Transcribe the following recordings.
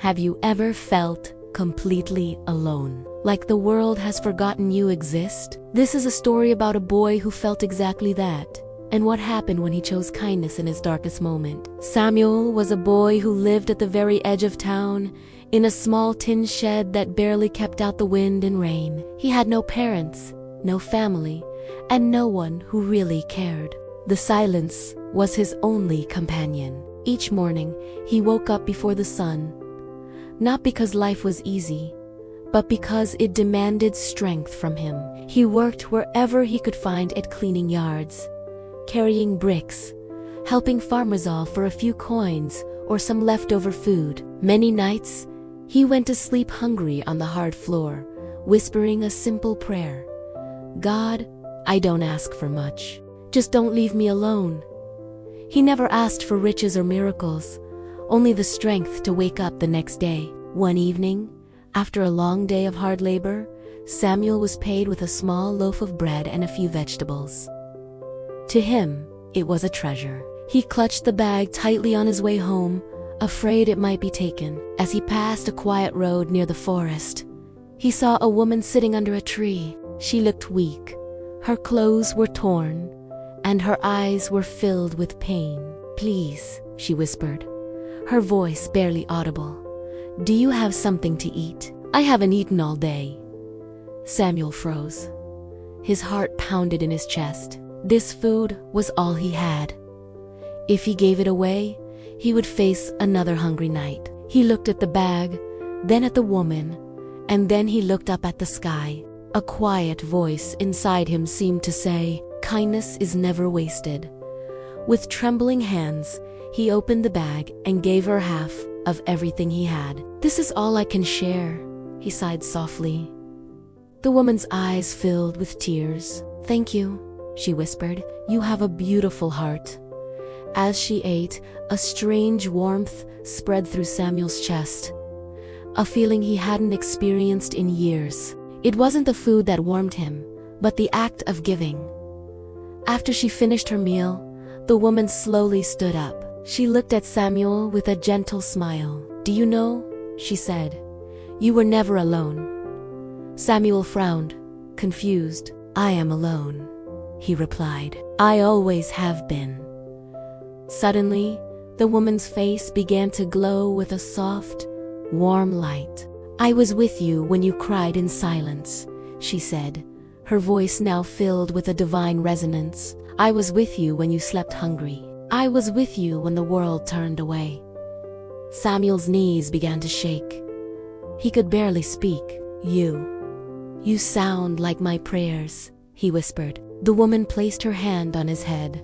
Have you ever felt completely alone? Like the world has forgotten you exist? This is a story about a boy who felt exactly that, and what happened when he chose kindness in his darkest moment. Samuel was a boy who lived at the very edge of town, in a small tin shed that barely kept out the wind and rain. He had no parents, no family, and no one who really cared. The silence was his only companion. Each morning, he woke up before the sun, not because life was easy, but because it demanded strength from him. He worked wherever he could find it, cleaning yards, carrying bricks, helping farmers for a few coins or some leftover food. Many nights, he went to sleep hungry on the hard floor, whispering a simple prayer. God, I don't ask for much. Just don't leave me alone. He never asked for riches or miracles, only the strength to wake up the next day. One evening, after a long day of hard labor, Samuel was paid with a small loaf of bread and a few vegetables. To him, it was a treasure. He clutched the bag tightly on his way home, afraid it might be taken. As he passed a quiet road near the forest, he saw a woman sitting under a tree. She looked weak. Her clothes were torn, and her eyes were filled with pain. Please, she whispered, her voice barely audible. Do you have something to eat? I haven't eaten all day. Samuel froze. His heart pounded in his chest. This food was all he had. If he gave it away, he would face another hungry night. He looked at the bag, then at the woman, and then he looked up at the sky. A quiet voice inside him seemed to say, kindness is never wasted. With trembling hands, he opened the bag and gave her half of everything he had. This is all I can share, he sighed softly. The woman's eyes filled with tears. Thank you, she whispered. You have a beautiful heart. As she ate, a strange warmth spread through Samuel's chest, a feeling he hadn't experienced in years. It wasn't the food that warmed him, but the act of giving. After she finished her meal, the woman slowly stood up. She looked at Samuel with a gentle smile. Do you know, she said, you were never alone. Samuel frowned, confused. I am alone, he replied. I always have been. Suddenly, the woman's face began to glow with a soft, warm light. I was with you when you cried in silence, she said, her voice now filled with a divine resonance. I was with you when you slept hungry. I was with you when the world turned away. Samuel's knees began to shake. He could barely speak. You sound like my prayers, he whispered. The woman placed her hand on his head.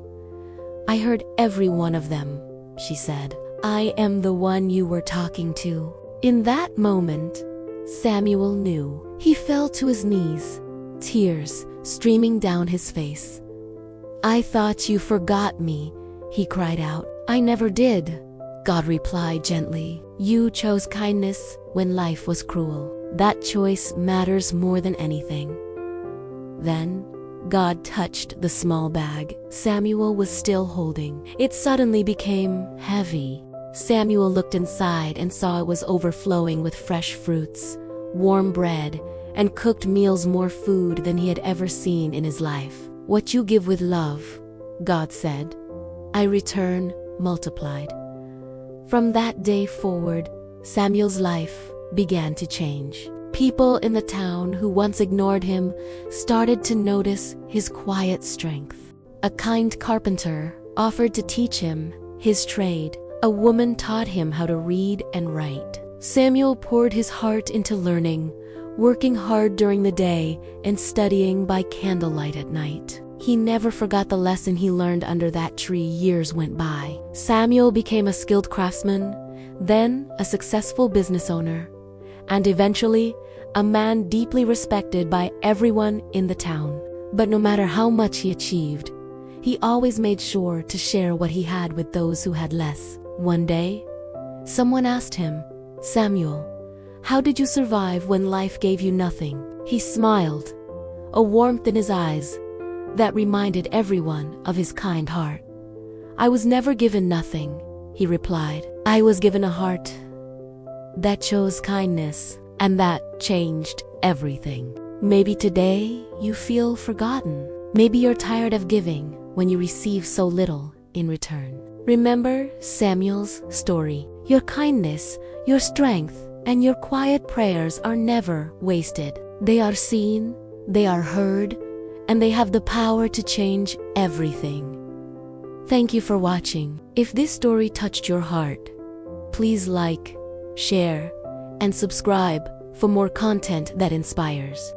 I heard every one of them, she said. I am the one you were talking to. In that moment, Samuel knew. He fell to his knees, tears streaming down his face. I thought you forgot me, he cried out. I never did, God replied gently. You chose kindness when life was cruel. That choice matters more than anything. Then, God touched the small bag Samuel was still holding. It suddenly became heavy. Samuel looked inside and saw it was overflowing with fresh fruits, warm bread, and cooked meals, more food than he had ever seen in his life. What you give with love, God said, I return multiplied. From that day forward, Samuel's life began to change. People in the town who once ignored him started to notice his quiet strength. A kind carpenter offered to teach him his trade. A woman taught him how to read and write. Samuel poured his heart into learning, working hard during the day and studying by candlelight at night. He never forgot the lesson he learned under that tree. Years went by. Samuel became a skilled craftsman, then a successful business owner, and eventually a man deeply respected by everyone in the town. But no matter how much he achieved, he always made sure to share what he had with those who had less. One day, someone asked him, Samuel, how did you survive when life gave you nothing? He smiled, a warmth in his eyes that reminded everyone of his kind heart. I was never given nothing, he replied. I was given a heart. that chose kindness, and that changed everything. Maybe today you feel forgotten. Maybe you're tired of giving when you receive so little in return. Remember Samuel's story. Your kindness, your strength, and your quiet prayers are never wasted. They are seen, they are heard, and they have the power to change everything. Thank you for watching. If this story touched your heart, please like, share, and subscribe for more content that inspires.